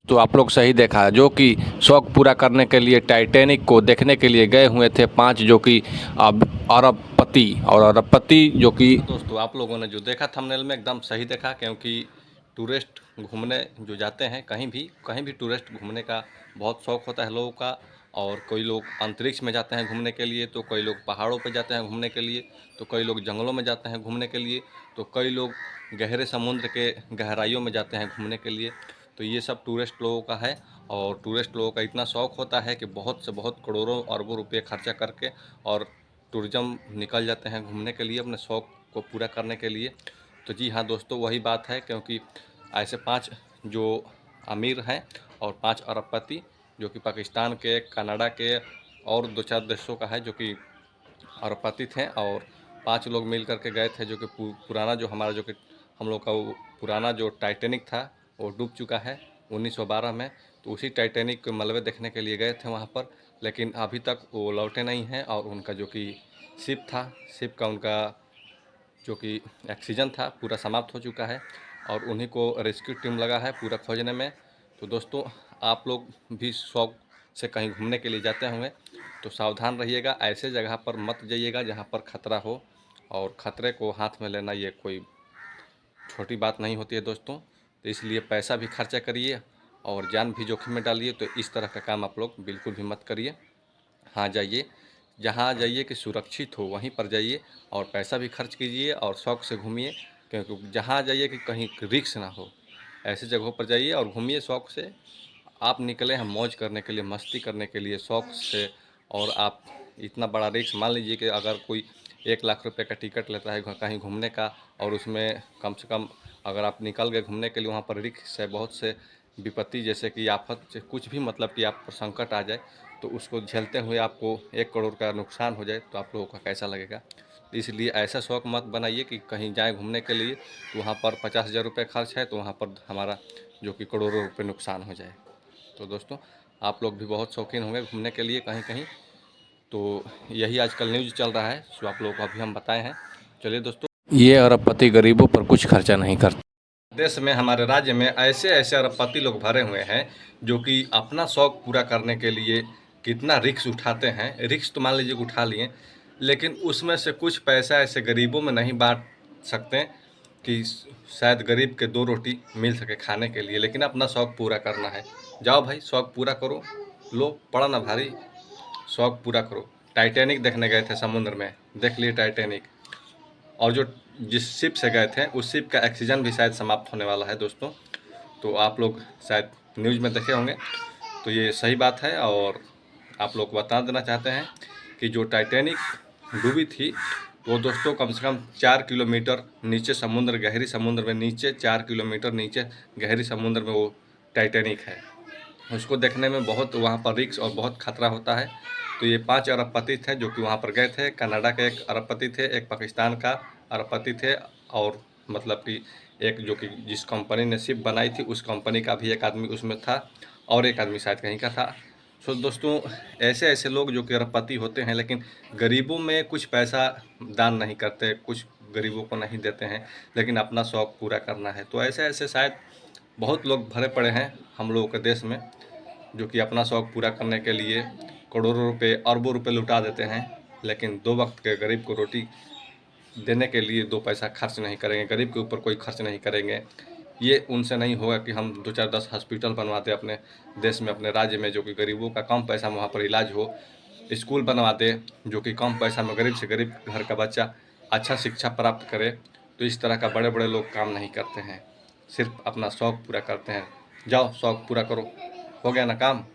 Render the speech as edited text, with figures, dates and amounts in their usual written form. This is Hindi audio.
तो आप लोग सही देखा, जो कि शौक पूरा करने के लिए टाइटैनिक को देखने के लिए गए हुए थे 5 जो कि अब अरबपति और अरबपति जो कि दोस्तों आप लोगों ने जो देखा थंबनेल में एकदम सही देखा, क्योंकि टूरिस्ट घूमने जो जाते हैं कहीं भी टूरिस्ट घूमने का बहुत शौक होता है लोगों का। और कोई लोग अंतरिक्ष में जाते हैं घूमने के लिए, तो कई लोग पहाड़ों पर जाते हैं घूमने के लिए, तो कई लोग जंगलों में जाते हैं घूमने के लिए, तो कई लोग गहरे समुद्र के गहराइयों में जाते हैं घूमने के लिए। तो ये सब टूरिस्ट लोगों का है। और टूरिस्ट लोगों का इतना शौक़ होता है कि बहुत से बहुत करोड़ों अरबों रुपये खर्चा करके और टूरिज़म निकल जाते हैं घूमने के लिए अपने शौक़ को पूरा करने के लिए। तो जी हाँ दोस्तों, वही बात है, क्योंकि ऐसे 5 जो अमीर हैं और 5 अरबपति जो कि पाकिस्तान के, कनाडा के और 2-4 देशों का है जो कि अरबपति थे। और 5 लोग मिल कर के गए थे, जो कि पुराना जो हमारा जो कि हम लोग का वो पुराना जो टाइटैनिक था वो डूब चुका है 1912 में। तो उसी टाइटैनिक के मलबे देखने के लिए गए थे वहाँ पर, लेकिन अभी तक वो लौटे नहीं हैं। और उनका जो कि शिप था, शिप का उनका जो कि ऑक्सीजन था पूरा समाप्त हो चुका है, और उन्हीं को रेस्क्यू टीम लगा है पूरा खोजने में। तो दोस्तों आप लोग भी शौक से कहीं घूमने के लिए जाते होंगे तो सावधान रहिएगा, ऐसे जगह पर मत जाइएगा जहाँ पर खतरा हो। और ख़तरे को हाथ में लेना ये कोई छोटी बात नहीं होती है दोस्तों। तो इसलिए पैसा भी खर्चा करिए और जान भी जोखिम में डालिए। तो इस तरह का काम आप लोग बिल्कुल भी मत करिए। हाँ जाइए, जहाँ जाइए कि सुरक्षित हो वहीं पर जाइए, और पैसा भी खर्च कीजिए और शौक़ से घूमिए, क्योंकि जहाँ जाइए कि कहीं रिस्क ना हो, ऐसी जगहों पर जाइए और घूमिए शौक़ से। आप निकले हैं मौज करने के लिए, मस्ती करने के लिए शौक़ से, और आप इतना बड़ा रिस्क मान लीजिए कि अगर कोई 1 लाख रुपए का टिकट लेता है कहीं घूमने का, और उसमें कम से कम अगर आप निकल गए घूमने के लिए, वहाँ पर रिस्क है बहुत से विपत्ति, जैसे कि आफत से कुछ भी, मतलब कि आप पर संकट आ जाए तो उसको झेलते हुए आपको 1 करोड़ का नुकसान हो जाए तो आप लोगों का कैसा लगेगा। इसलिए ऐसा शौक़ मत बनाइए कि कहीं जाएँ घूमने के लिए तो वहाँ पर 50,000 रुपये खर्च है, तो वहाँ पर हमारा जो कि करोड़ों रुपये नुकसान हो जाए। तो दोस्तों आप लोग भी बहुत शौकीन होंगे घूमने के लिए कहीं कहीं, तो यही आजकल न्यूज़ चल रहा है जो आप लोगों को अभी हम बताए हैं। चलिए दोस्तों, ये अरबपति गरीबों पर कुछ खर्चा नहीं करते। देश में, हमारे राज्य में ऐसे ऐसे अरबपति लोग भरे हुए हैं जो कि अपना शौक़ पूरा करने के लिए कितना रिस्क उठाते हैं। रिस्क तो मान लीजिए उठा लिए, लेकिन उसमें से कुछ पैसा ऐसे गरीबों में नहीं बांट सकते कि शायद गरीब के 2 रोटी मिल सके खाने के लिए, लेकिन अपना शौक़ पूरा करना है। जाओ भाई शौक़ पूरा करो, लो पड़ा ना भारी, शौक़ पूरा करो। टाइटैनिक देखने गए थे समुद्र में, देख लिए टाइटैनिक, और जो जिस शिप से गए थे उस शिप का ऑक्सीजन भी शायद समाप्त होने वाला है दोस्तों। तो आप लोग शायद न्यूज़ में देखे होंगे, तो ये सही बात है। और आप लोग को बता देना चाहते हैं कि जो टाइटैनिक डूबी थी वो दोस्तों कम से कम 4 किलोमीटर नीचे समुद्र, गहरी समुद्र में नीचे 4 किलोमीटर नीचे गहरी समुद्र में वो टाइटैनिक है। उसको देखने में बहुत वहाँ पर रिस्क और बहुत खतरा होता है। तो ये 5 अरबपति थे जो कि वहाँ पर गए थे। कनाडा के एक अरबपति थे, एक पाकिस्तान का अरबपति थे, और मतलब कि एक जो कि जिस कंपनी ने शिप बनाई थी उस कंपनी का भी एक आदमी उसमें था, और एक आदमी शायद कहीं का था। सो दोस्तों ऐसे ऐसे लोग जो कि अरबपति होते हैं, लेकिन गरीबों में कुछ पैसा दान नहीं करते, कुछ गरीबों को नहीं देते हैं, लेकिन अपना शौक़ पूरा करना है। तो ऐसे ऐसे शायद बहुत लोग भरे पड़े हैं हम लोगों के देश में, जो कि अपना शौक़ पूरा करने के लिए करोड़ों रुपए, अरबों रुपए लुटा देते हैं, लेकिन 2 वक्त के गरीब को रोटी देने के लिए 2 पैसा खर्च नहीं करेंगे, गरीब के ऊपर कोई खर्च नहीं करेंगे। ये उनसे नहीं होगा कि हम 2-4-10 हॉस्पिटल बनवा दें अपने देश में, अपने राज्य में, जो कि गरीबों का कम पैसा में वहाँ पर इलाज हो। स्कूल बनवा दें जो कि कम पैसा में गरीब से गरीब घर का बच्चा अच्छा शिक्षा प्राप्त करे। तो इस तरह का बड़े बड़े लोग काम नहीं करते हैं, सिर्फ अपना शौक़ पूरा करते हैं। जाओ शौक़ पूरा करो, हो गया ना काम।